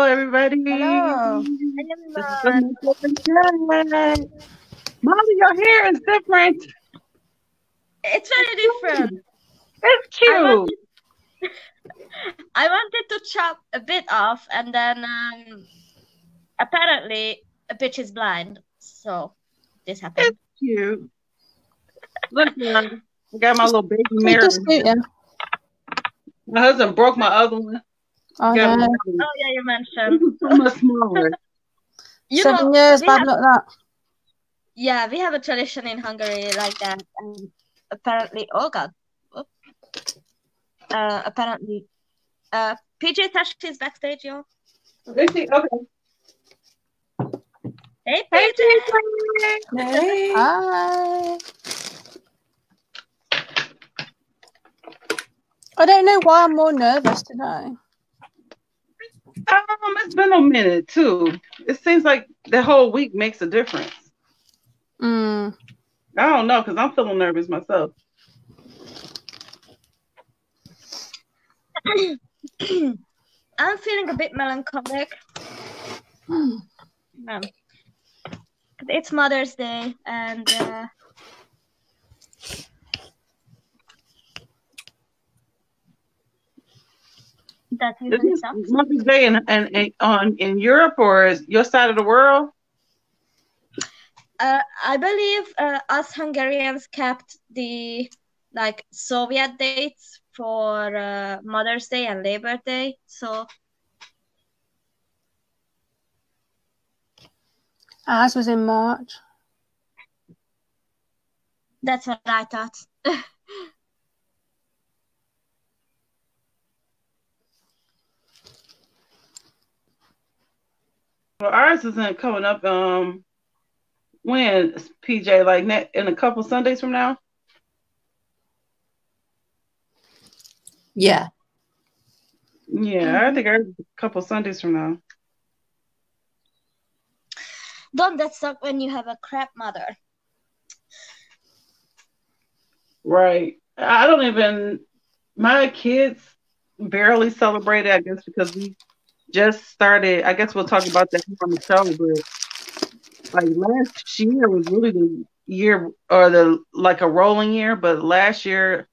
everybody. Hello. This is the Chat. Molly, your hair is different. It's very different. It's cute. I wanted to chop a bit off, and then apparently a bitch is blind, so this happened. It's cute. Look, I got my little baby mirror. My husband broke my other one. Oh, no. Oh yeah, you mentioned. So much smaller. 7 years, bad luck that. Yeah, we have a tradition in Hungary like that, and apparently, oh god, apparently, PJ Tash is backstage, y'all. Okay. Hey, PJ. Hey. Hi. I don't know why I'm more nervous today. It's been a minute too. It seems like the whole week makes a difference. I don't know, because I'm feeling nervous myself. I'm feeling a bit melancholic. It's Mother's Day, and that usually sucks. Mother's Day in Europe, or is your side of the world? I believe us Hungarians kept the Soviet dates for Mother's Day and Labor Day, so ours was in March. That's what I thought. Well, ours isn't coming up. When, PJ, like in a couple Sundays from now? Yeah. Yeah, I think a couple Sundays from now. Don't that suck when you have a crap mother? Right. My kids barely celebrated, I guess, because we just started. I guess we'll talk about that on the show, but like last year was really the year, or a rolling year, but last year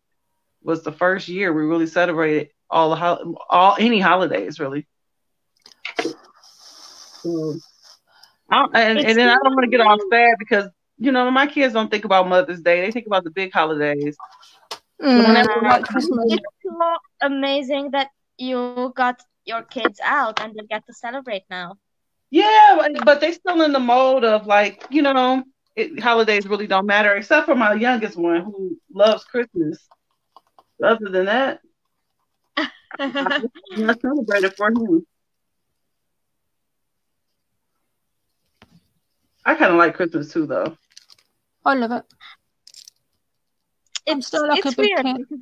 was the first year we really celebrated any holidays really. So, and then I don't want to get all sad because my kids don't think about Mother's Day; they think about the big holidays. It's so amazing that you got your kids out and they get to celebrate now. Yeah, but they still in the mode of holidays really don't matter, except for my youngest one who loves Christmas. Other than that, I'm not celebrated for him. I kind of like Christmas too, though. I love it. It's weird because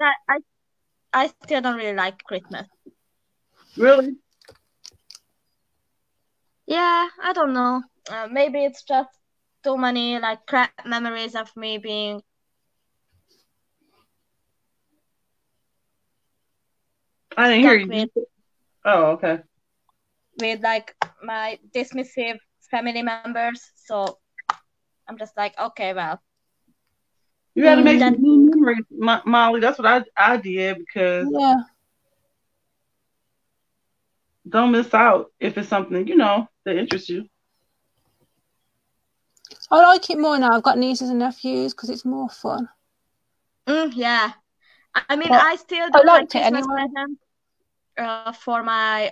I still don't really like Christmas. Really? Yeah, I don't know. Maybe it's just too many crap memories of me being. I didn't hear you. Oh, okay. With my dismissive family members, so I'm just like, okay, well. You got to make some new memories, Molly. That's what I did, because don't miss out if it's something that interests you. I like it more now. I've got nieces and nephews because it's more fun. Yeah, I mean, I still do like Christmas presents for my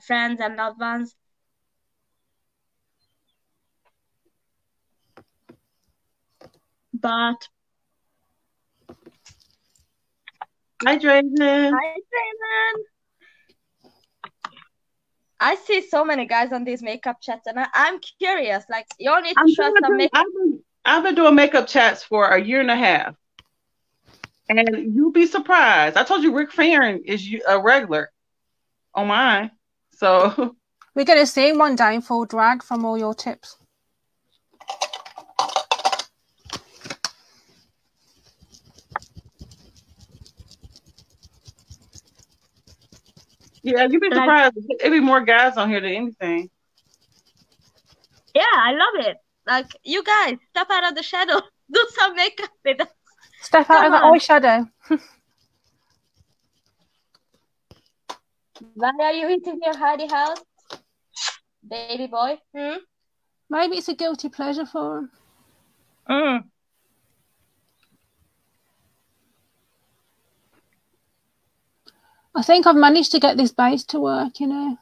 friends and loved ones. But Hi, Draven. I see so many guys on these makeup chats, and I'm curious. You all need to try some makeup. I've been doing makeup chats for a year and a half, and you'll be surprised. I told you Rick Farron is a regular on mine, so we're gonna see one day in full drag from all your tips. Yeah, you'd be Like, surprised. It'd be more guys on here than anything. yeah, I love it. Like, you guys, step out of the shadow. Do some makeup with us. Step out of the eyeshadow. Why are you eating your Heidi house? Baby boy? Maybe it's a guilty pleasure for him. I think I've managed to get this base to work, you know.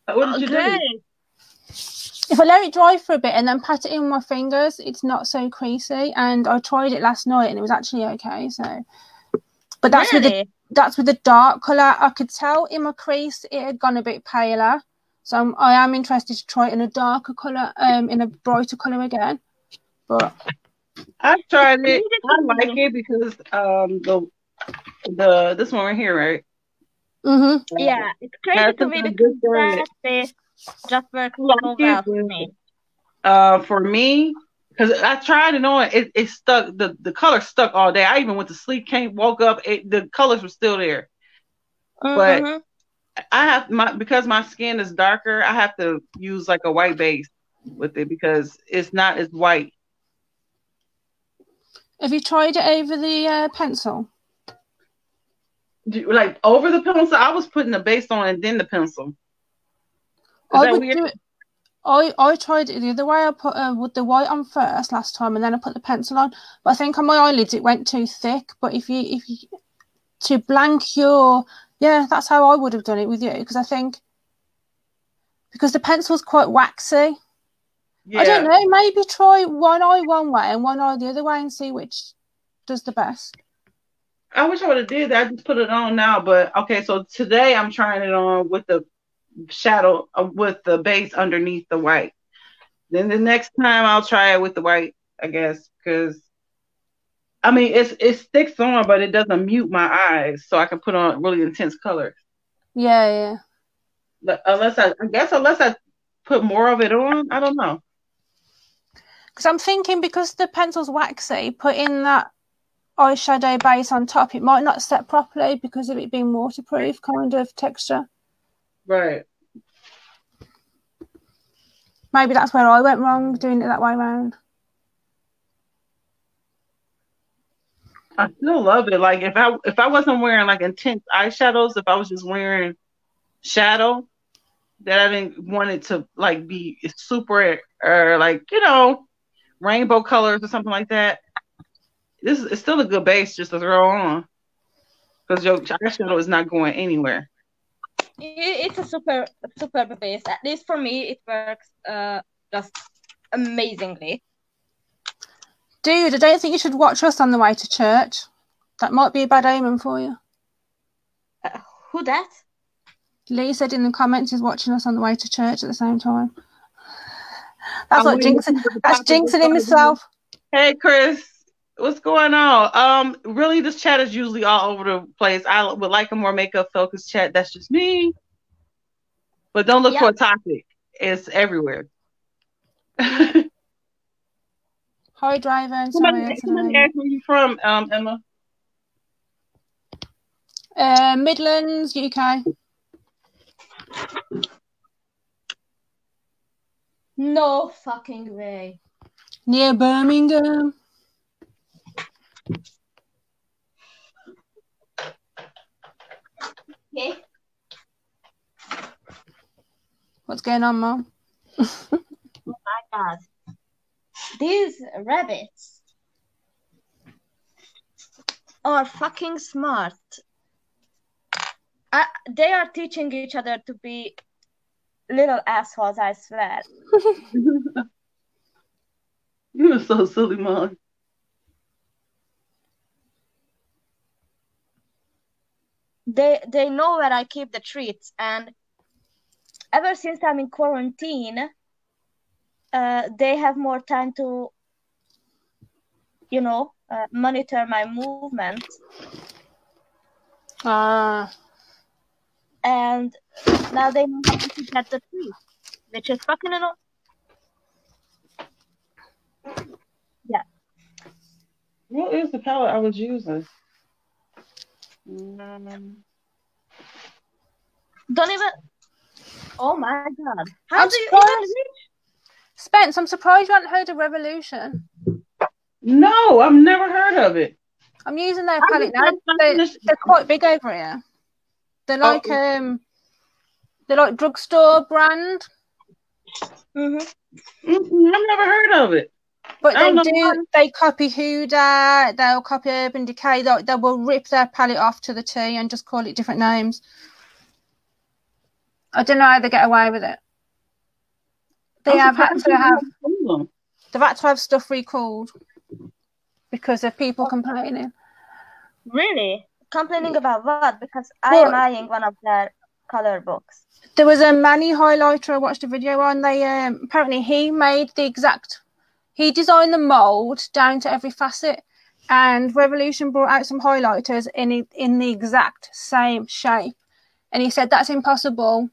What did you do? If I let it dry for a bit and then pat it in with my fingers, it's not so creasy. And I tried it last night and it was actually okay. So, but that's with the dark colour. I could tell in my crease it had gone a bit paler. So I am interested to try it in a darker colour, in a brighter colour again. But I've tried it. I like it because the this one right here, right? Yeah, it's crazy to me because that just works so well for me. For me, because I tried it on, it stuck. The color stuck all day. I even went to sleep, woke up, the colors were still there. But I have because my skin is darker, I have to use like a white base with it because it's not as white. Have you tried it over the pencil? Like over the pencil? I was putting the base on and then the pencil. I would do it. I tried it the other way. I put with the white on first last time, and then I put the pencil on. But I think on my eyelids it went too thick. But if you to blank your, yeah, that's how I would have done it with you, because I think because the pencil's quite waxy. Yeah. I don't know. Maybe try one eye one way and one eye the other way and see which does the best. I wish I would have did that. I just put it on now, but okay. So today I'm trying it on with the shadow with the base underneath the white. Then the next time I'll try it with the white, I guess, because I mean it sticks on, but it doesn't mute my eyes, so I can put on really intense colors. Yeah. Unless I put more of it on, I don't know. Because I'm thinking because the pencil's waxy, putting that eyeshadow base on top, it might not set properly because of it being waterproof kind of texture. Right. Maybe that's where I went wrong, doing it that way around. I still love it. Like if I wasn't wearing like intense eyeshadows, if I was just wearing shadow that I didn't want it to like be super or like, you know, rainbow colors or something like that, this is still a good base just to throw on because your eyeshadow is not going anywhere. It's a super base. At least for me, it works just amazingly. Dude, I don't think you should watch us on the way to church. That might be a bad omen for you. Who that? Lee said in the comments he's watching us on the way to church at the same time. That's like jinxing. That's jinxing himself. Hey, Chris. What's going on? Really, this chat is usually all over the place. I would like a more makeup-focused chat. That's just me. But don't look for a topic. It's everywhere. Hi, driver. Somebody asked where you from, Emma? Midlands, UK. No fucking way. Near Birmingham. Okay. What's going on, Mom? Oh my God. These rabbits are fucking smart. They are teaching each other to be little assholes, I swear. You are so silly, Mom. They know where I keep the treats, and ever since I'm in quarantine, they have more time to, you know, monitor my movement. And now they know how to get the treat, which is fucking annoying. Yeah. What is the palette I was using? Don't even. Oh my god! How do you even reach? Spence, I'm surprised you haven't heard of Revolution. No, I've never heard of it. I'm using their palette now. They're quite big over here. They're like drugstore brand. I've never heard of it. But they copy Huda, they'll copy Urban Decay, they will rip their palette off to the T and just call it different names. I don't know how they get away with it. They've had to have stuff recalled because of people complaining. Really? Complaining about what? Because I am eyeing one of their color books. There was a Manny highlighter I watched a video on. They apparently he designed the mold down to every facet, and Revolution brought out some highlighters in the exact same shape, and he said that's impossible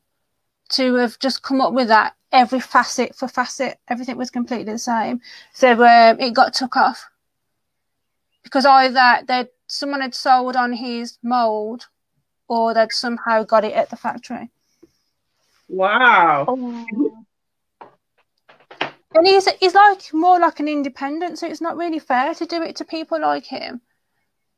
to have just come up with that every facet for facet. Everything was completely the same, so it got took off because either someone had sold on his mold or they'd somehow got it at the factory. Wow. Oh. And he's like more like an independent, so it's not really fair to do it to people like him.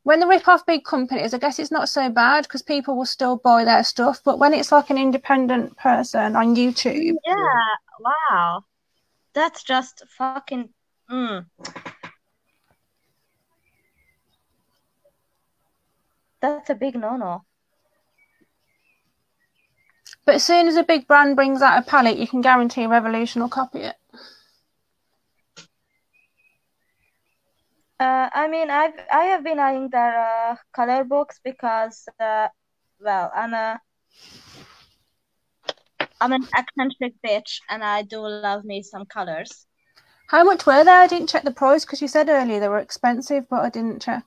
When they rip off big companies, I guess it's not so bad because people will still buy their stuff. But when it's like an independent person on YouTube, yeah, wow, that's just fucking. That's a big no-no. But as soon as a big brand brings out a palette, you can guarantee Revolution will copy it. I mean, I have been eyeing their color books because, well, I'm an eccentric bitch, and I do love me some colors. How much were they? I didn't check the price because you said earlier they were expensive, but I didn't check.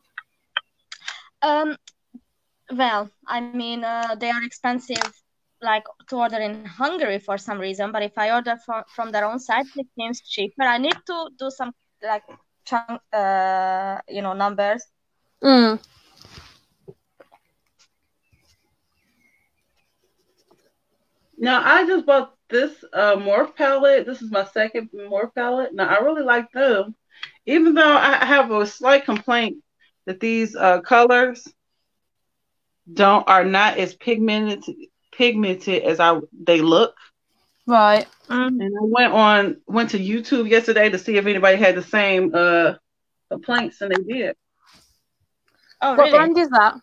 Well, I mean, they are expensive, like to order in Hungary for some reason. But if I order from their own site, it seems cheaper. I need to do some like chunk, numbers. Now I just bought this morph palette. This is my second morph palette. Now I really like them, even though I have a slight complaint that these colors are not as pigmented as they look. Right. And I went to YouTube yesterday to see if anybody had the same complaints, and they did. Oh, what really? brand is that?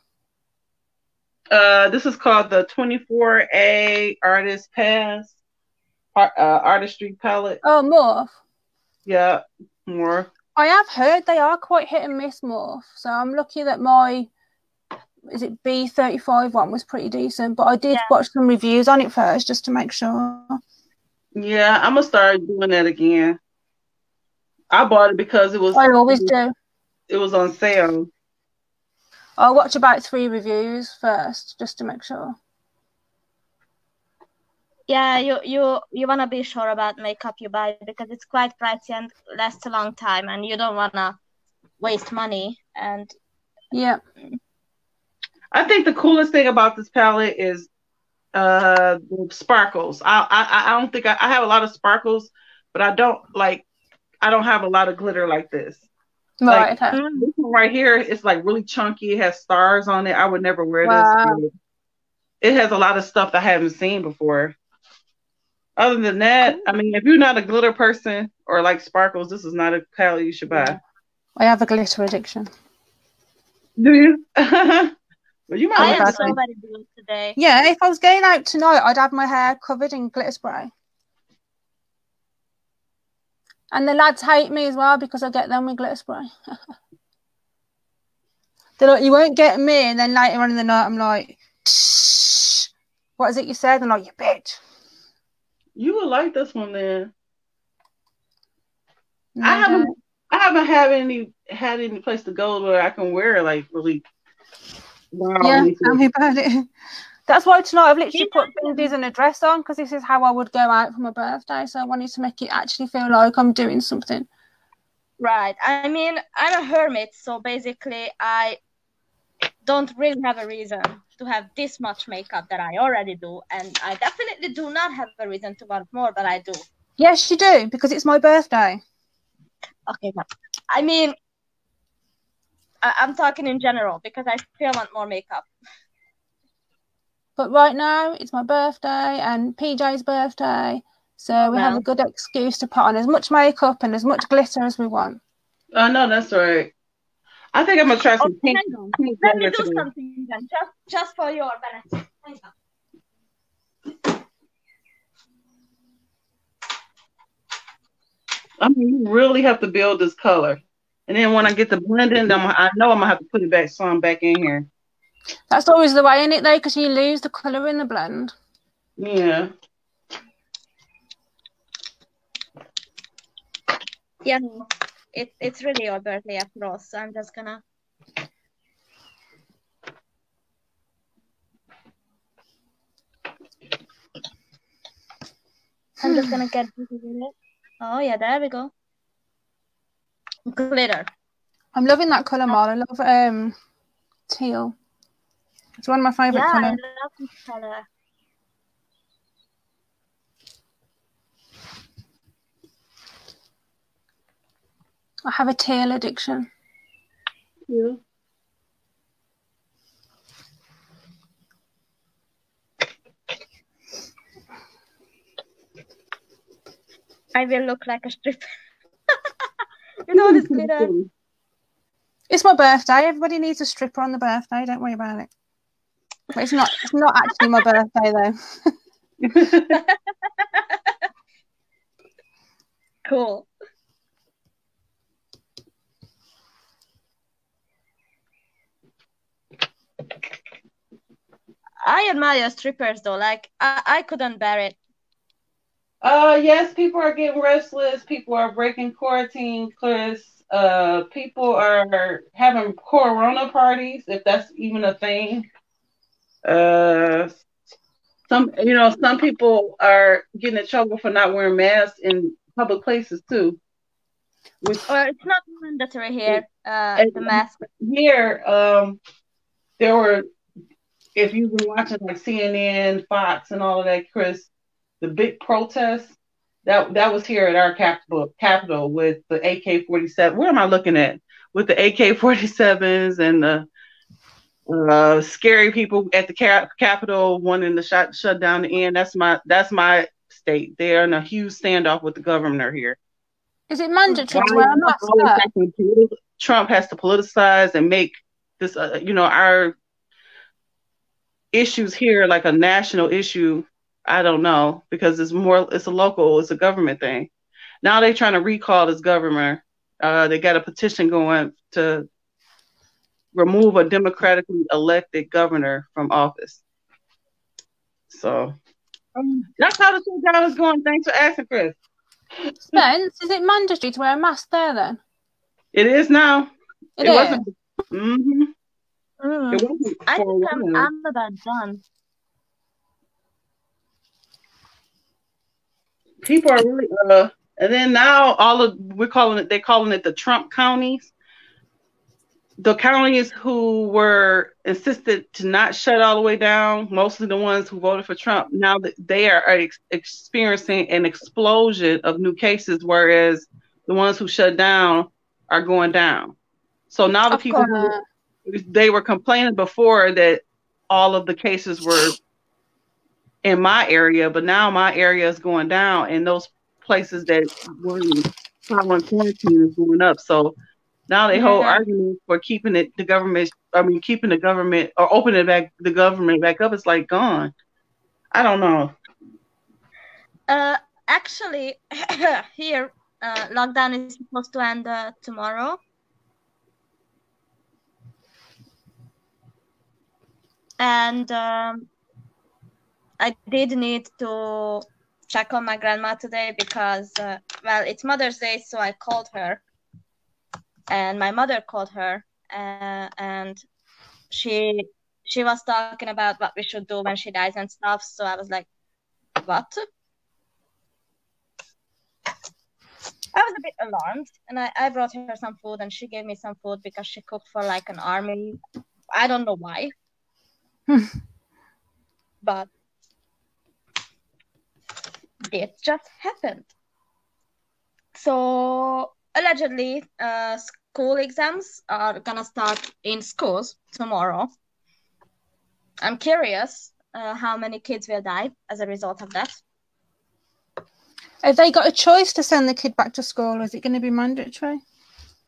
This is called the 24A Artist Pass Artistry Palette. Oh, Morph. Yeah, Morph. I have heard they are quite hit and miss Morph. So I'm lucky that my B35 one was pretty decent, but I did watch some reviews on it first just to make sure. Yeah, I'm gonna start doing that again. I bought it because it was. I always do. It was on sale. I'll watch about 3 reviews first just to make sure. Yeah, you wanna be sure about makeup you buy because it's quite pricey and lasts a long time, and you don't wanna waste money. And yeah, I think the coolest thing about this palette is the sparkles. I don't think I have a lot of sparkles, but I don't have a lot of glitter like this. Right. Like, this one right here, it's like really chunky. It has stars on it. I would never wear this. It has a lot of stuff that I haven't seen before. Other than that, I mean, if you're not a glitter person or like sparkles, this is not a palette you should buy. I have a glitter addiction. Do you? Well, you might I have somebody do it today. Yeah, if I was going out tonight, I'd have my hair covered in glitter spray. And the lads hate me as well because I get them with glitter spray. They're like, you won't get me. And then later on in the night, I'm like, shh, what is it you said? And I'm like, you bitch. You would like this one then. No, I haven't had any place to go where I can wear like really. Wow, yeah, tell me about it. That's why tonight I've literally put bindis and a dress on because this is how I would go out for my birthday. So I wanted to make it actually feel like I'm doing something. Right. I mean, I'm a hermit, so basically I don't really have a reason to have this much makeup that I already do, and I definitely do not have a reason to want more, but I do. Yes, you do, because it's my birthday. Okay, but I mean, I'm talking in general, because I still want more makeup. But right now, it's my birthday and PJ's birthday, so we have a good excuse to put on as much makeup and as much glitter as we want. I know, that's right. I think I'm going to try some pink. Let me do something then, just for your benefit. I mean, you really have to build this color. And then when I get the blending, I know I'm going to have to put it back, some back in here. That's always the way in it, though, because you lose the color in the blend. Yeah. Yeah, it's really your birthday after all, so I'm just gonna. Get busy with it. Oh yeah, there we go. Glitter. I'm loving that color, Mar. I love teal. It's one of my favorite colors. Yeah, I love this color. I have a teal addiction. Yeah. I will look like a stripper. With all this glitter. It's my birthday. Everybody needs a stripper on the birthday. Don't worry about it. But it's not actually my birthday though. Cool. I admire strippers though. Like I couldn't bear it. Yes, people are getting restless. People are breaking quarantine, Chris. People are having corona parties, if that's even a thing. Some people are getting in trouble for not wearing masks in public places too. It's not mandatory here. The mask here. There were, if you've been watching like CNN, Fox, and all of that, Chris, the big protests that was here at our Capitol with the AK-47. Where am I looking at? With the AK-47s and the scary people at the Capitol wanting to shut down the end. That's my state. They are in a huge standoff with the governor here. Is it mandatory to wear a mask? Trump has to politicize and make this, our issues here like a national issue. I don't know, because it's a government thing. Now they're trying to recall this governor. They got a petition going to remove a democratically elected governor from office. So that's how the shutdown is going. Thanks for asking, Chris. Spence, is it mandatory to wear a mask there then? It is now. It wasn't. Mm-hmm. It wasn't. I think I'm about done. People are really and then now they're calling it the Trump counties. The counties who were insisted to not shut all the way down, mostly the ones who voted for Trump, now that they are experiencing an explosion of new cases, whereas the ones who shut down are going down. So now the people they were complaining before that all of the cases were in my area, but now my area is going down, and those places that were following quarantine is going up. So now they whole argument for keeping the government or opening the government back up is like gone. I don't know. Actually, here lockdown is supposed to end tomorrow. And I did need to check on my grandma today because, it's Mother's Day, so I called her. And my mother called her, and she was talking about what we should do when she dies and stuff. So I was like, what? I was a bit alarmed, and I brought her some food, and she gave me some food because she cooked for like an army. I don't know why. But it just happened. So allegedly, school exams are gonna start in schools tomorrow. I'm curious how many kids will die as a result of that. Have they got a choice to send the kid back to school, or is it going to be mandatory?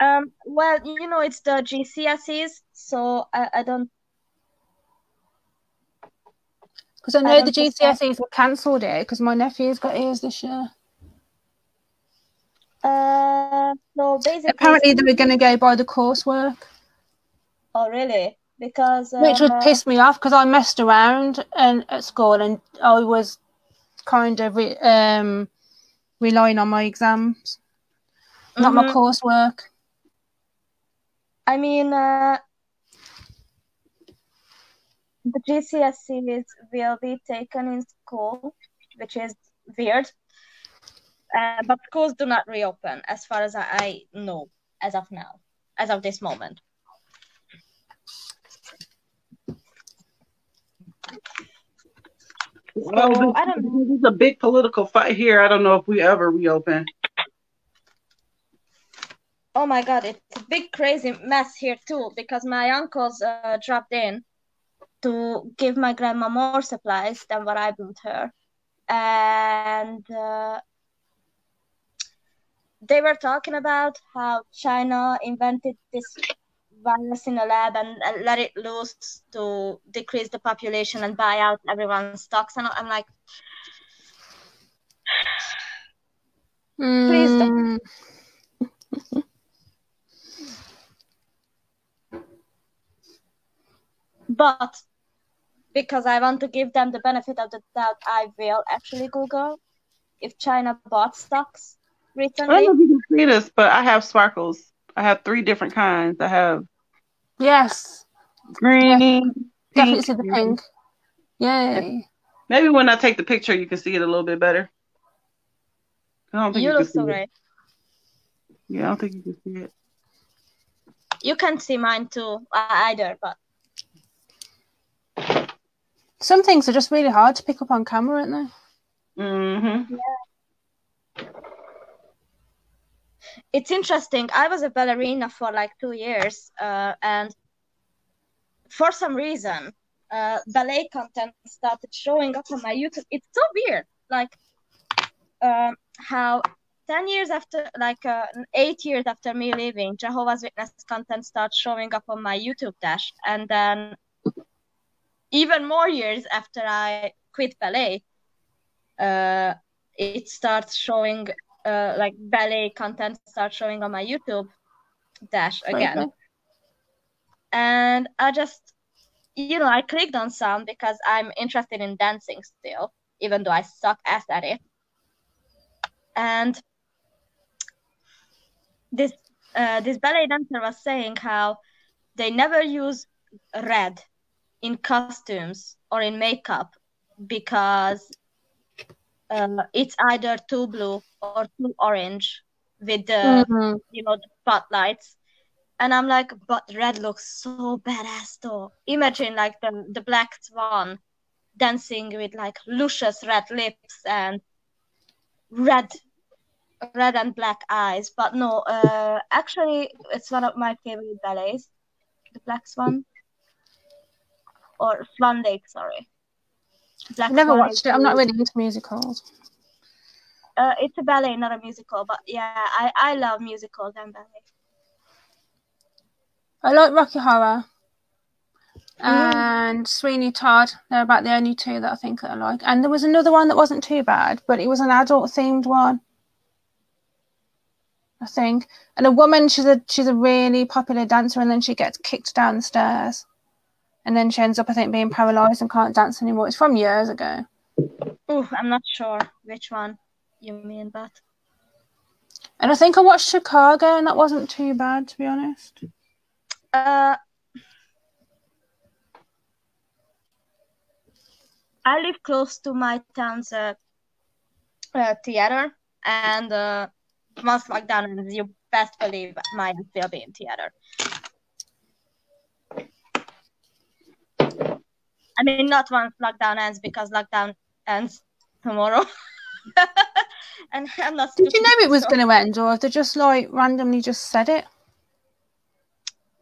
Well, you know, it's the GCSEs, so I don't. Because I know the GCSEs were cancelled here because my nephew's got ears this year. So basically, apparently they were going to go by the coursework. Oh, really? Because which would piss me off because I messed around at school and I was kind of relying on my exams, not my coursework. I mean, the GCSEs will be taken in school, which is weird. But schools do not reopen, as far as I know, as of now, as of this moment. Well, so, I don't know. There's a big political fight here. I don't know if we ever reopen. Oh my God, it's a big crazy mess here too, because my uncles dropped in to give my grandma more supplies than what I brought her. And they were talking about how China invented this virus in a lab and let it loose to decrease the population and buy out everyone's stocks. And I'm like, please don't. But because I want to give them the benefit of the doubt, I will actually Google if China bought stocks recently. I don't know if you can see this, but I have sparkles. I have 3 different kinds. I have green, yes. pink. Definitely see the pink. Yay. Maybe when I take the picture, you can see it a little bit better. I don't think you look can so see great. It. Yeah, I don't think you can see it. You can't see mine too, either, but some things are just really hard to pick up on camera, aren't they? Mm-hmm. Yeah. It's interesting. I was a ballerina for like 2 years, and for some reason, ballet content started showing up on my YouTube. It's so weird, like how 10 years after, 8 years after me leaving, Jehovah's Witness content starts showing up on my YouTube dash, and then even more years after I quit ballet, it starts showing, like ballet content starts showing on my YouTube dash again. Okay. And I just, I clicked on some because I'm interested in dancing still, even though I suck ass at it. And this ballet dancer was saying how they never use red in costumes or in makeup because it's either too blue or too orange with the the spotlights. And I'm like, but red looks so badass though. Imagine like the Black Swan dancing with like luscious red lips and red and black eyes. But no, actually it's one of my favorite ballets, the Black Swan. Or Swan Lake, sorry. I've never watched it. I'm not really into musicals. It's a ballet, not a musical. But yeah, I love musicals and ballet. I like Rocky Horror and Sweeney Todd. They're about the only 2 that I think that I like. And there was another one that wasn't too bad, but it was an adult-themed one, I think. And a woman, she's a really popular dancer, and then she gets kicked down the stairs. And then she ends up, I think, being paralysed and can't dance anymore. It's from years ago. Oh, I'm not sure which one you mean, but... And I think I watched Chicago, and that wasn't too bad, to be honest. I live close to my town's theater, and once lockdown ends, you best believe mine will be in theater. I mean, not once lockdown ends, because lockdown ends tomorrow. And I'm not stupid, Did you know it was going to end, or have they just like randomly just said it?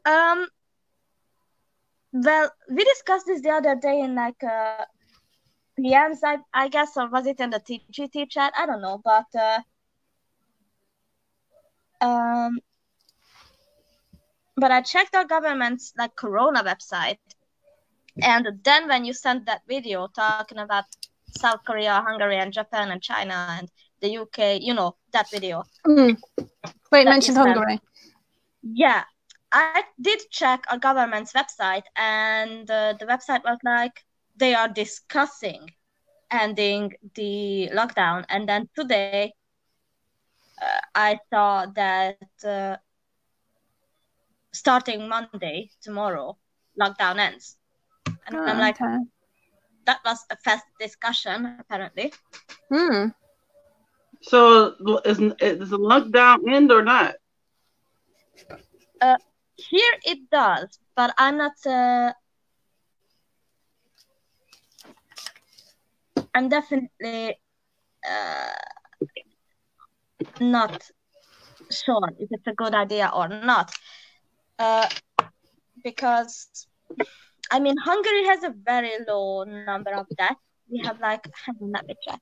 Well, we discussed this the other day in like PMs, I guess, or was it in the TGT chat? I don't know, but I checked our government's like Corona website, and then when you sent that video talking about South Korea, Hungary, and Japan, and China, and the UK, you know, that video. Wait, you mentioned Hungary. Yeah, I did check our government's website, and the website was like, they are discussing ending the lockdown. And then today, I saw that starting Monday, tomorrow, lockdown ends. And I'm like, okay. That was a fast discussion, apparently. So is the lockdown end or not? Here it does, but I'm not. I'm definitely not sure if it's a good idea or not. Because, I mean, Hungary has a very low number of deaths. We have like, let me check.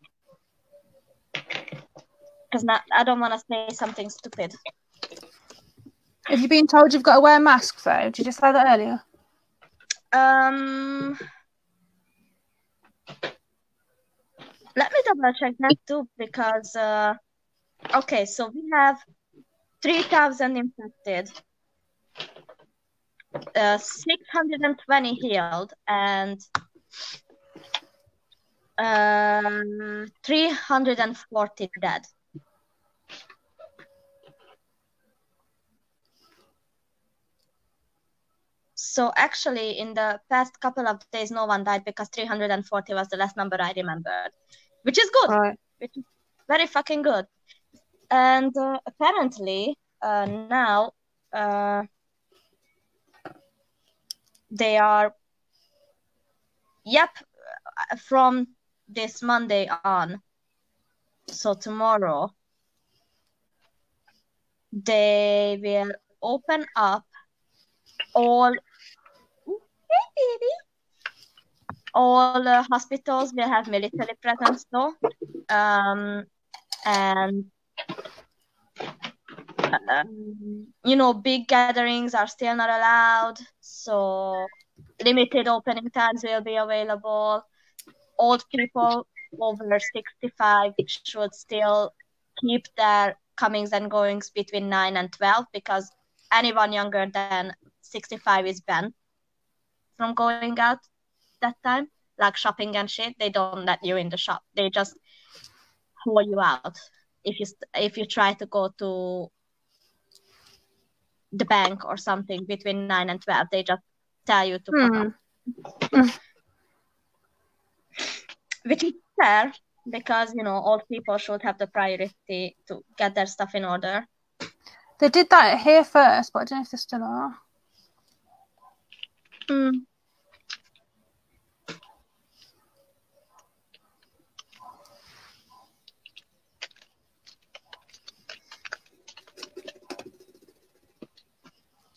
Because I don't want to say something stupid. Have you been told you've got to wear a mask though? Did you just say that earlier? Let me double check that too, because okay, so we have 3,000 infected, 620 healed, and 340 dead. So actually, in the past couple of days, no one died, because 340 was the last number I remembered, which is good. Right. Which is very fucking good. And apparently, now they are, from this Monday on, so tomorrow, they will open up all hospitals will have military presence though, and you know, big gatherings are still not allowed, so limited opening times will be available. Old people over 65 should still keep their comings and goings between 9 and 12, because anyone younger than 65 is banned from going out that time, like shopping and shit. They don't let you in the shop. They just haul you out if you try to go to the bank or something between 9 and 12. They just tell you to fuck up. Which is fair, because, you know, old people should have the priority to get their stuff in order. They did that here first, but I don't know if they still are.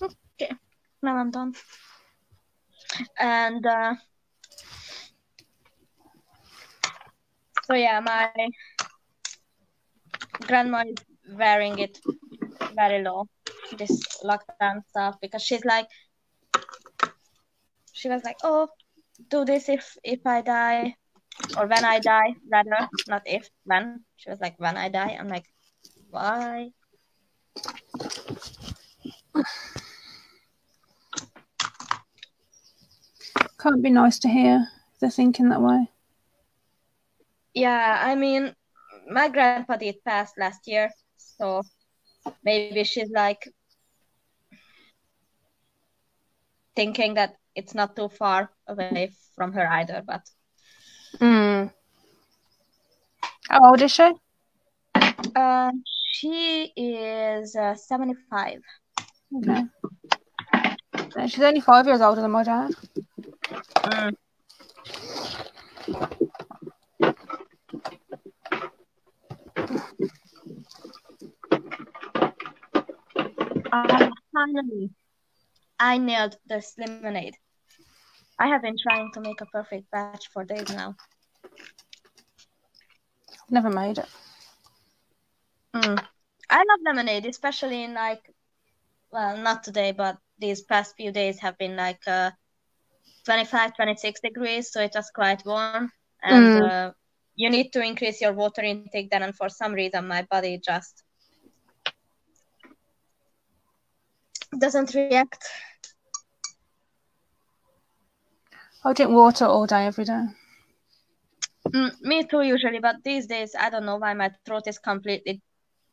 Okay, now I'm done. And so yeah, my grandma is wearing it very low, this lockdown stuff, because she was like, oh, do this if I die, or when I die, rather, not if, when. She was like, when I die. I'm like, why? Can't be nice to hear if they're thinking that way. Yeah, I mean, my grandpa did pass last year, so maybe she's like thinking that it's not too far away from her either, but. How old is she? She is 75. Okay. She's only 5 years older than my dad. Finally, I nailed this lemonade. I have been trying to make a perfect batch for days now. Never made it. I love lemonade, especially in like, well, not today, but these past few days have been like 25, 26 degrees, so it was quite warm. And you need to increase your water intake then, and for some reason my body just doesn't react. I drink water all day, every day. Me too, usually, but these days, I don't know why my throat is completely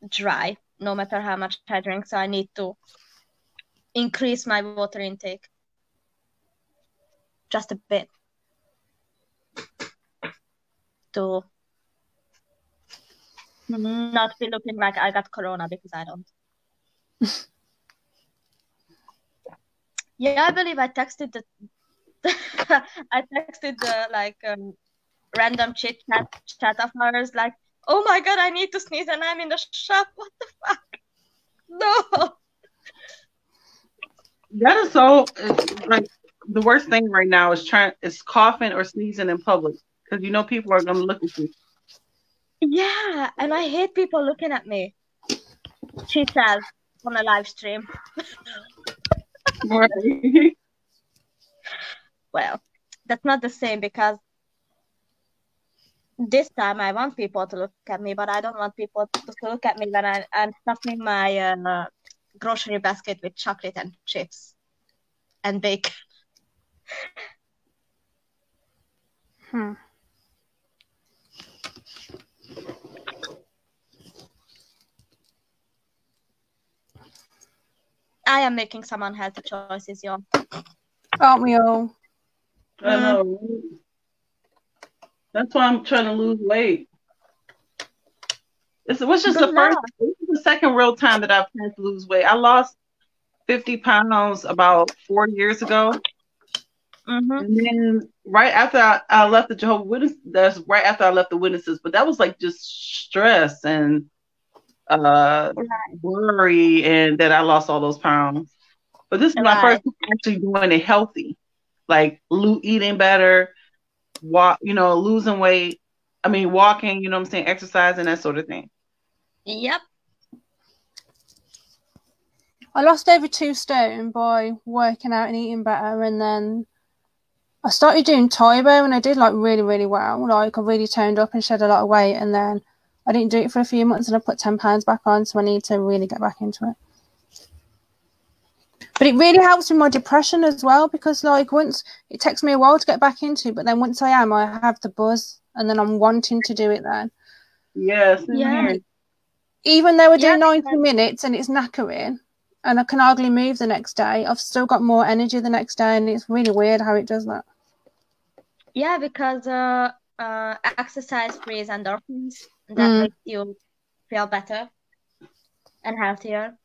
dry, no matter how much I drink, so I need to increase my water intake. Just a bit. To not be looking like I got corona, because I don't. Yeah, I believe I texted the random chit chat of ours, like, oh my god, I need to sneeze and I'm in the shop. What the fuck? No. That is so like the worst thing right now is coughing or sneezing in public, because you know people are gonna look at you. Yeah, and I hate people looking at me. She says on a live stream. Right. Well, that's not the same, because this time I want people to look at me, but I don't want people to look at me when I'm stuffing my grocery basket with chocolate and chips and bacon. I am making some unhealthy choices, y'all. Aren't we all? I know. That's why I'm trying to lose weight. This was just the second real time that I've had to lose weight. I lost 50 pounds about 4 years ago. And then right after I left the Jehovah's Witnesses, that's right after I left the Witnesses, but that was like just stress and worry, and that I lost all those pounds. But this is my first time actually doing it healthy, like eating better, losing weight. I mean, walking, you know what I'm saying, exercising, that sort of thing. Yep. I lost over 2 stone by working out and eating better, and then I started doing Taibo, and I did like really, really well. Like I really toned up and shed a lot of weight, and then I didn't do it for a few months, and I put 10 pounds back on, so I need to really get back into it. But it really helps with my depression as well, because like once it takes me a while to get back into it, but then once I have the buzz, and then I'm wanting to do it then. Yes. Yeah. Even though I do 90 minutes and it's knackering and I can hardly move the next day, I've still got more energy the next day, and it's really weird how it does that. Yeah, because exercise frees endorphins. That makes you feel better and healthier.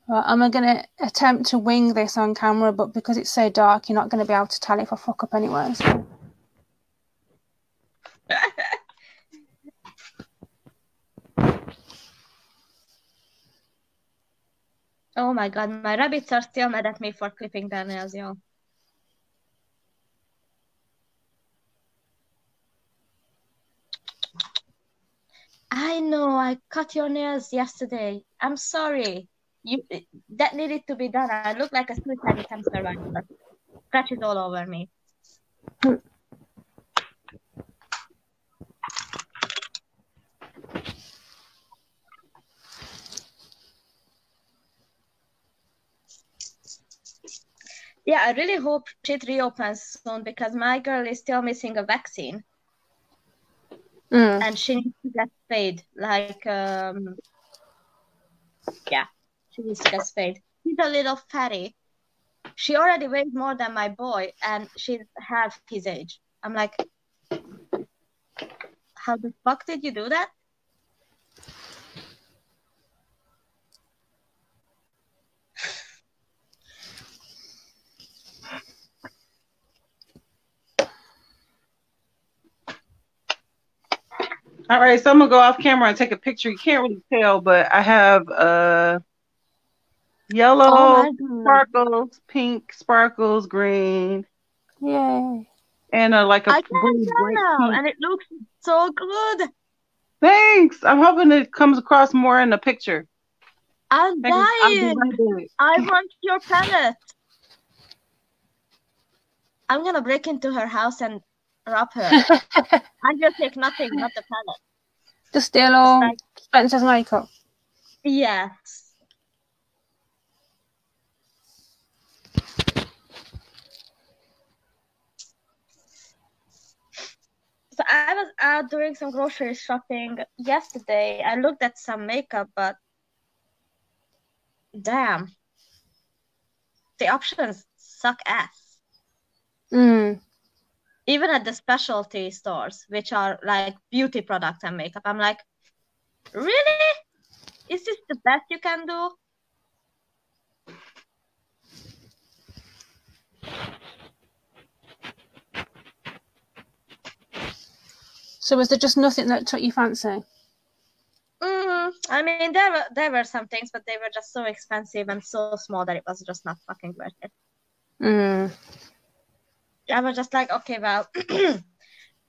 Right, I'm going to attempt to wing this on camera, but because it's so dark, you're not going to be able to tell if I fuck up anywhere. So. Oh my god, my rabbits are still mad at me for clipping their nails, y'all. I know, I cut your nails yesterday. I'm sorry. That needed to be done. I look like a suicide attempt survivor. Scratches all over me. Yeah, I really hope shit reopens soon, because my girl is still missing a vaccine. And she needs to get spayed. Like, yeah, she needs to get spayed. She's a little fatty. She already weighs more than my boy, and she's half his age. I'm like, how the fuck did you do that? All right, so I'm gonna go off camera and take a picture. You can't really tell, but I have yellow sparkles, pink sparkles, green. Yay. And like a I can really bright tell, pink. and it looks so good. Thanks. I'm hoping it comes across more in the picture. I'm dying. I want your palette. I'm gonna break into her house and rob her. I'm gonna take nothing, not the palette. Just steal all Spencer's makeup. Yes. So I was out doing some grocery shopping yesterday. I looked at some makeup, but damn, the options suck ass. Even at the specialty stores, which are like beauty products and makeup, I'm like, really? Is this the best you can do? So was there just nothing that took your fancy? I mean, there were some things, but they were just so expensive and so small that it was just not fucking worth it. I was just like, okay, well.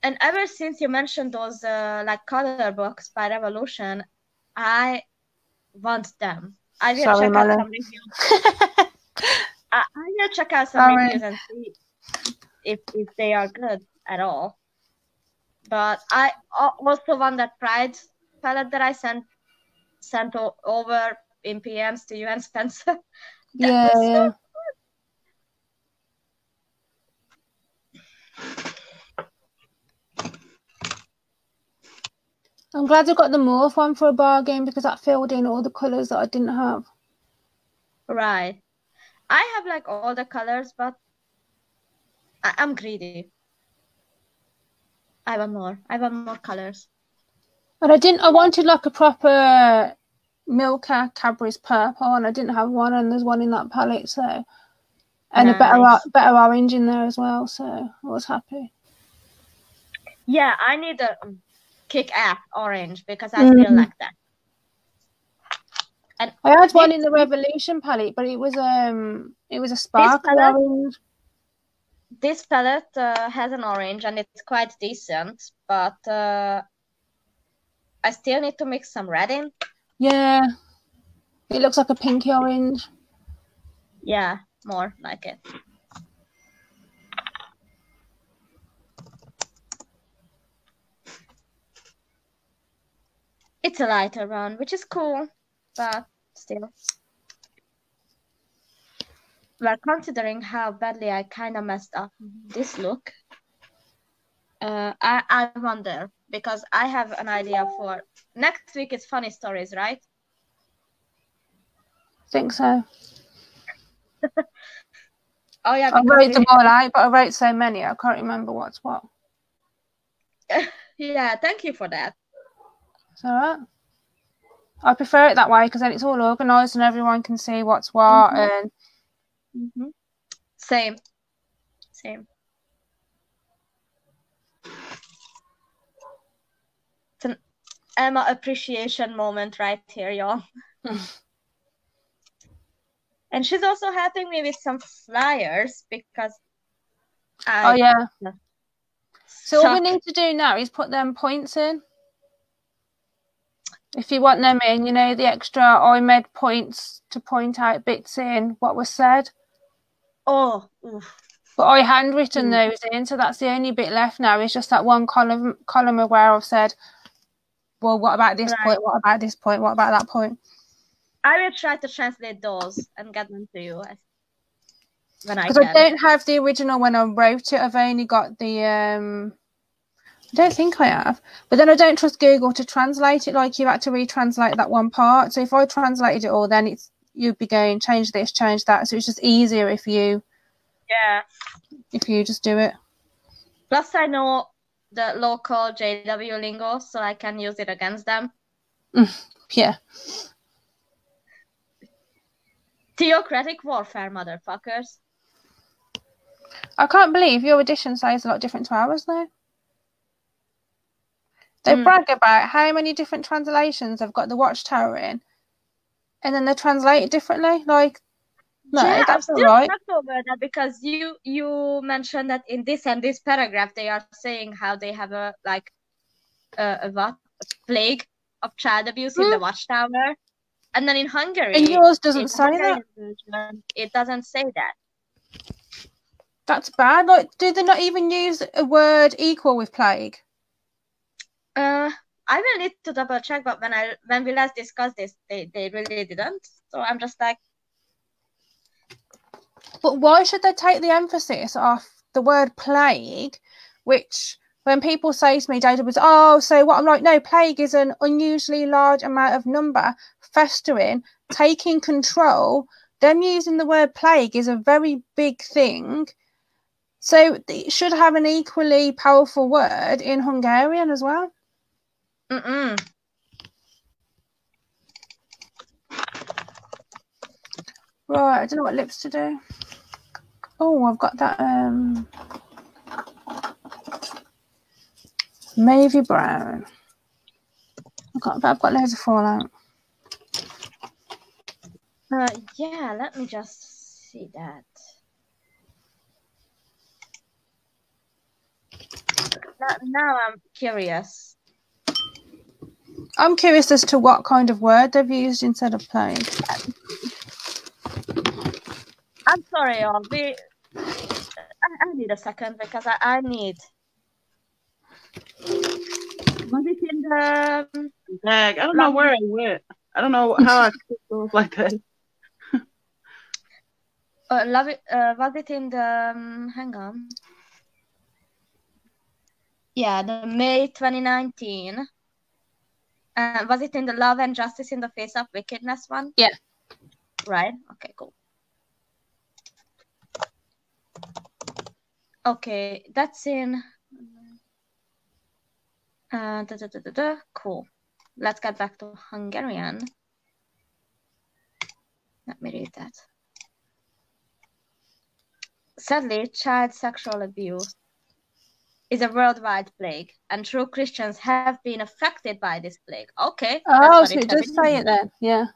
And ever since you mentioned those like color books by Revolution, I want them. I will check out some reviews. I will check out some reviews and see if they are good at all. But I also want that Pride palette that I sent over in PMs to you and Spencer. Yeah. I'm glad I got the morph one for a bargain because that filled in all the colours that I didn't have. Right. I have like all the colours, but I'm greedy. I want more. I want more colours. But I wanted like a proper Milka Cadbury's purple, and I didn't have one, and there's one in that palette, so. And nice. a better orange in there as well, so I was happy. Yeah, I need a kick-ass orange because I feel like that. And I had one in the Revolution palette, but it was a sparkly orange. This palette has an orange and it's quite decent, but I still need to mix some red in. Yeah, it looks like a pinky orange. Yeah, more like it. It's a lighter one, which is cool, but still. Well, considering how badly I kind of messed up this look, I wonder, because I have an idea for next week. It's funny stories, right? I think so. Oh yeah, I wrote them all out, but I wrote so many I can't remember what's what. Yeah, thank you for that. It's all right. I prefer it that way because then it's all organised and everyone can see what's what. And Same. It's an Emma appreciation moment right here, y'all. And she's also helping me with some flyers because Oh yeah. So all we need to do now is put them points in. If you want them in, you know, the extra IMED points to point out bits in what was said. Oh. Oof. But I handwritten those in, so that's the only bit left now. It's just that one column where I've said, well, what about this point? What about this point? What about that point? I will try to translate those and get them to you when I can. Because I don't have the original when I wrote it. I've only got the... I don't think I have. But then I don't trust Google to translate it. Like, you had to retranslate that one part. So if I translated it all, then you'd be going, change this, change that. So it's just easier if you... Yeah. If you just do it. Plus, I know the local JW lingo, so I can use it against them. Yeah. Theocratic warfare, motherfuckers. I can't believe your edition says a lot different to ours, though. They brag about how many different translations they've got the Watchtower in, and then they translate it differently. Like, no, yeah, that's I'm all still right. shocked over that, because you mentioned that in this and this paragraph they are saying how they have a plague of child abuse in the Watchtower, and then in Hungary, and yours doesn't in say Hungarian that. version, it doesn't say that. That's bad. Like, do they not even use a word equal with plague? I will need to double check, but when we last discussed this, they really didn't. So I'm just like, but why should they take the emphasis off the word plague, which when people say to me, Data was, so what? I'm like, no, plague is an unusually large amount of number, festering, taking control. Them using the word plague is a very big thing. So it should have an equally powerful word in Hungarian as well. Right, I don't know what lips to do. Oh, I've got that Mavy Brown. I've got loads of fallout. Yeah, let me just see that. Now I'm curious. I'm curious as to what kind of word they've used instead of plague. I'm sorry, y'all. I need a second, because I need. Was it in the bag? I don't know where it went. I don't know how I clicked those like that. was it in the hang on. Yeah, the May 2019. Was it in the Love and Justice in the Face of Wickedness one? Yeah. Right. Okay, cool. Okay, that's in cool. Let's get back to Hungarian. Let me read that. Sadly, child sexual abuse is a worldwide plague, and true Christians have been affected by this plague. Okay. Oh, so it does say it then, yeah.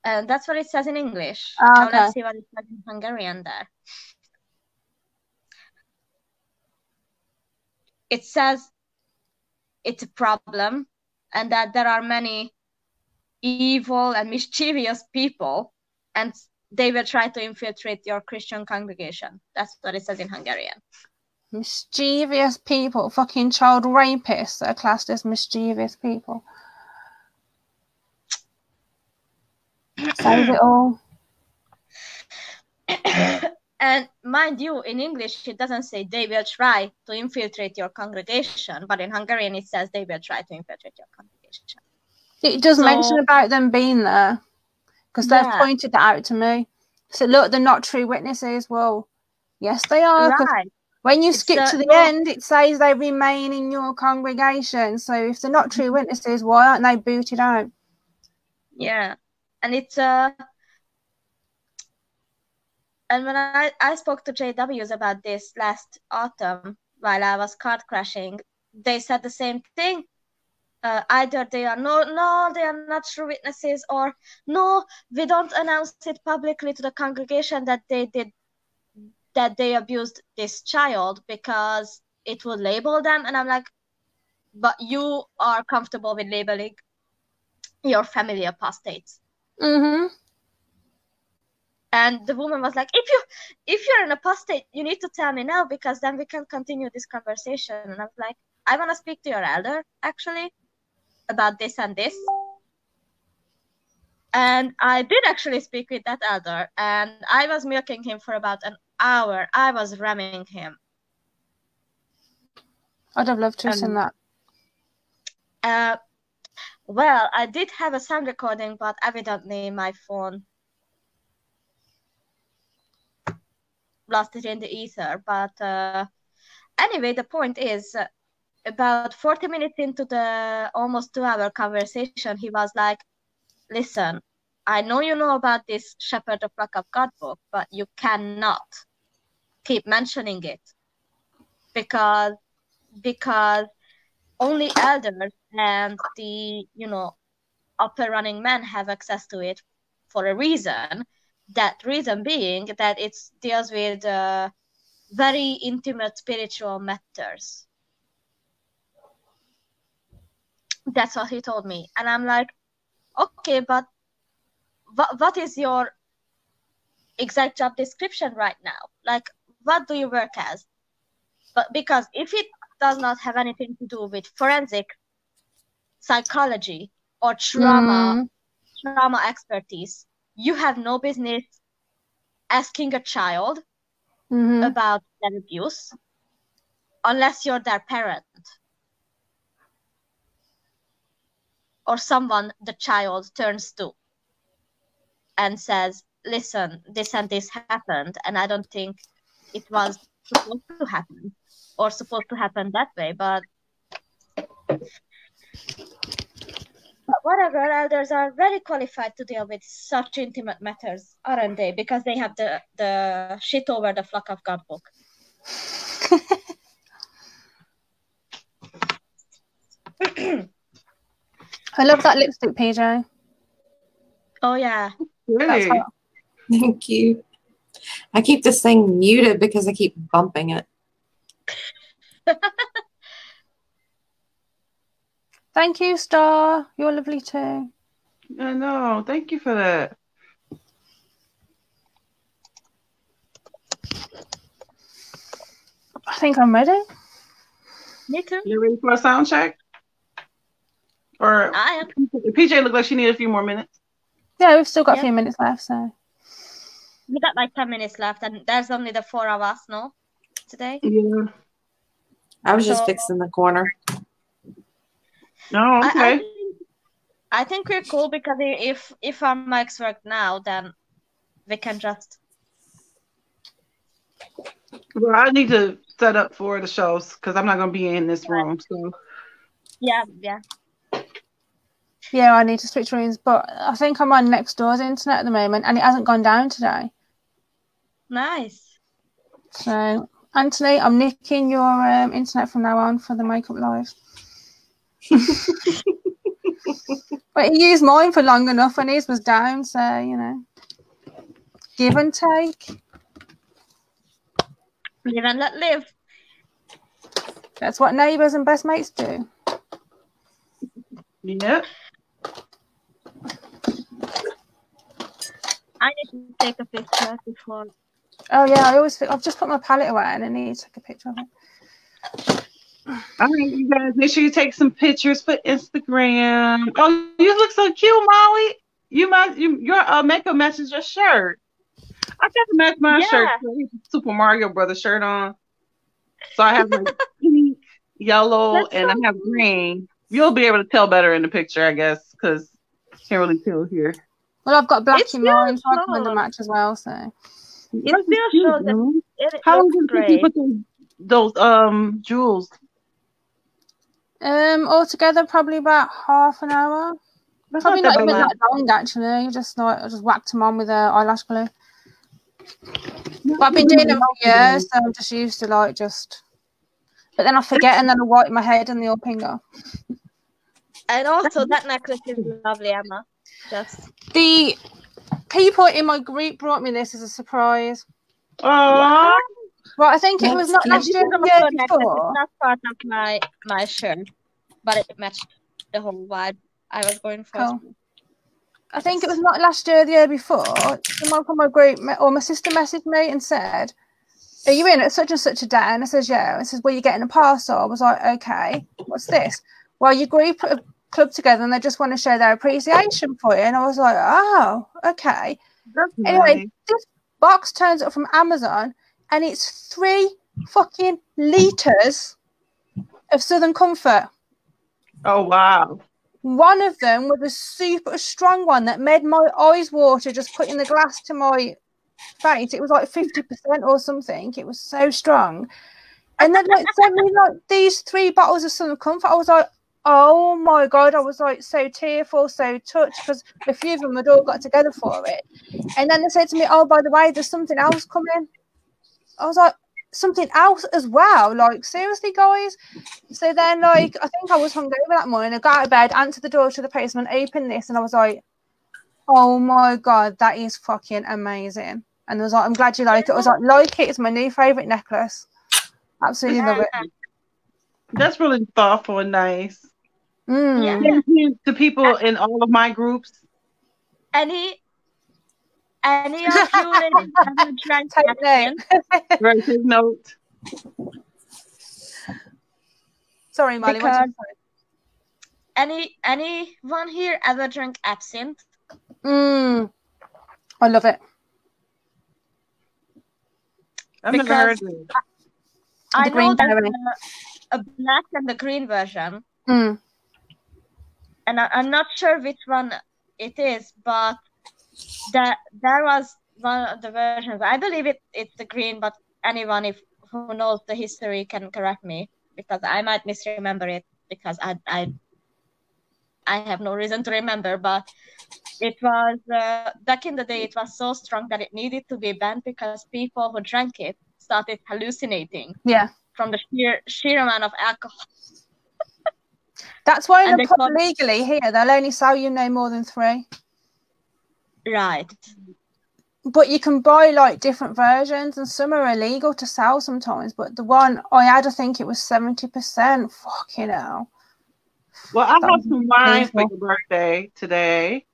And that's what it says in English. Oh, now okay. let's see what it says in Hungarian there. It says it's a problem, and that there are many evil and mischievous people, and they will try to infiltrate your Christian congregation. That's what it says in Hungarian. Mischievous people, fucking child rapists that are classed as mischievous people. Says it all. And mind you, in English, it doesn't say they will try to infiltrate your congregation, but in Hungarian, it says they will try to infiltrate your congregation. It does mention about them being there, because they've pointed that out to me. So look, they're not true witnesses. Well, yes, they are. Right. When you skip to the end, it says they remain in your congregation. So if they're not true witnesses, why aren't they booted out? Yeah. And it's and when I spoke to JWs about this last autumn while I was car crashing, they said the same thing. Either they are no, they are not true witnesses, or no, we don't announce it publicly to the congregation that they abused this child because it would label them. And I'm like, but you are comfortable with labeling your family apostates. Mm-hmm. And the woman was like, if you're an apostate, you need to tell me now, because then we can continue this conversation. And I was like, I want to speak to your elder, actually, about this and this. And I did actually speak with that elder, and I was milking him for about an hour. I was ramming him. I'd have loved to have seen that. Well, I did have a sound recording, but evidently my phone lost it in the ether. But anyway, the point is, about 40 minutes into the almost 2-hour conversation, he was like, listen, I know you know about this Shepherd of Flock of God book, but you cannot keep mentioning it because only elders and the, upper running men have access to it for a reason. That reason being that it deals with very intimate spiritual matters. That's what he told me. And I'm like, okay, but what is your exact job description right now? Like, what do you work as? But because if it does not have anything to do with forensic psychology or trauma expertise, you have no business asking a child about their abuse unless you're their parent or someone the child turns to and says, listen, this and this happened, and I don't think it was supposed to happen or supposed to happen that way, but whatever, elders are very qualified to deal with such intimate matters, aren't they? Because they have the shit over the flock of God book. I love that lipstick, PJ. Oh, yeah. Really? Thank you. I keep this thing muted because I keep bumping it. Thank you, Star. You're lovely too. I know. Thank you for that. I think I'm ready. Me too. You ready for a sound check? Or I am. PJ looked like she needed a few more minutes. Yeah, we've still got a few minutes left, so. We got like 10 minutes left, and there's only the 4 of us, no? Today? Yeah. I was just fixing the corner. No, okay. I think we're cool because if our mics work now, then we can just. Well, I need to set up for the shows because I'm not going to be in this room. So. Yeah. Yeah, I need to switch rooms, but I think I'm on next door's internet at the moment, and it hasn't gone down today. Nice. So, Anthony, I'm nicking your internet from now on for the Makeup Live. But he used mine for long enough when his was down, so, give and take. Live and let live. That's what neighbours and best mates do. Yeah. I need to take a picture before. Oh yeah, I've just put my palette away and I need to take a picture of it. All right, you guys, make sure you take some pictures for Instagram. Oh, you look so cute, Molly. Your makeup matches your shirt. I got to match my shirt. Super Mario Brothers shirt on. So I have like pink, yellow, and I have green. You'll be able to tell better in the picture, I guess, because can't really tell here. Well, I've got black in mine, so I can wear the match as well. So it still shows that how long did you put those jewels? Altogether probably about half an hour. That's probably not even bad. that long actually. I just whacked them on with eyelash glue. But I've been doing them for years, so I'm just used to But then I forget, and then I wipe my head, and they all ping off. And also, that necklace is lovely, Emma. The people in my group brought me this as a surprise. Aww. Well, I think it was not last year, the year before. It's not part of my shirt, but it matched the whole vibe I was going for. Cool. I think it was not last year, the year before. Someone from my group, or my sister messaged me and said, "Are you in at such and such a day?" And I says, "Yeah." It says, "Well, you're getting a parcel." I was like, "Okay, what's this?" Well, your group put a club together and they just want to show their appreciation for you. And I was like, "Oh, okay." Anyway, this box turns up from Amazon and it's 3 fucking litres of Southern Comfort. Oh, wow. One of them was a super strong one that made my eyes water just putting the glass to my face. It was like 50% or something. It was so strong. And then sent me these 3 bottles of Southern Comfort. I was like, oh my God. I was like so tearful, so touched because a few of them had all got together for it. And then they said to me, "Oh, by the way, there's something else coming." I was like, something else as well. Like, seriously, guys. So then, like, I think I was hungover that morning. I got out of bed, answered the door to the postman, opened this, and I was like, oh my God, that is fucking amazing. And I was like, I'm glad you like it. I was like it. It's my new favourite necklace. Absolutely love it. That's really thoughtful and nice. Yeah. Thank you to people in all of my groups. Any of you ladies ever drank absinthe? Right, take note. Sorry, Molly. Because anyone here ever drank absinthe? I love it. I've never heard of it. I know there's a black and the green version. And I'm not sure which one it is, but there was one of the versions. I believe it's the green, but anyone who knows the history can correct me, because I might misremember it, because I have no reason to remember. But it was back in the day. It was so strong that it needed to be banned because people who drank it started hallucinating. Yeah. From the sheer amount of alcohol. That's why legally here they'll only sell you no more than 3. Right. But you can buy like different versions, and some are illegal to sell sometimes. But the one I had, I think it was 70%. Fucking hell. Well, I have some wine for your birthday today.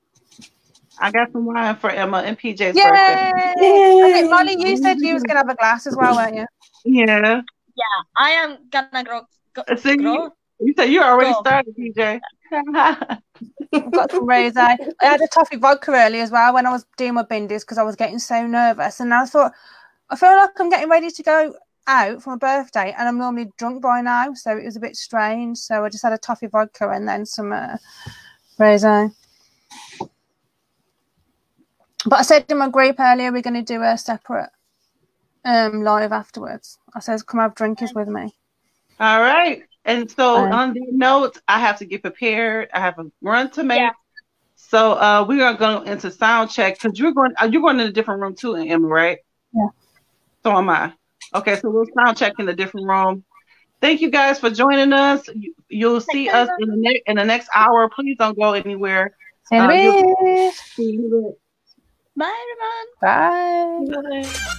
I got some wine for Emma and PJ's birthday. I think, Molly, you said you was gonna have a glass as well, weren't you? Yeah. Yeah, I am gonna grow. You said you already started, PJ. I've got some rosé. I had a toffee vodka early as well when I was doing my bindies because I was getting so nervous, and I thought, I feel like I'm getting ready to go out for my birthday, and I'm normally drunk by now, so it was a bit strange. So I just had a toffee vodka and then some rosé. But I said in my group earlier we're going to do a separate live afterwards. I said, come have drinkies with me. All right. And so on the note, I have to get prepared. I have a run to make. Yeah. So we are going into sound check because you're going in a different room too, Emma, right? Yeah. So am I. Okay, so we'll sound check in a different room. Thank you guys for joining us. You'll see us in the next hour. Please don't go anywhere. Bye, everyone. Bye.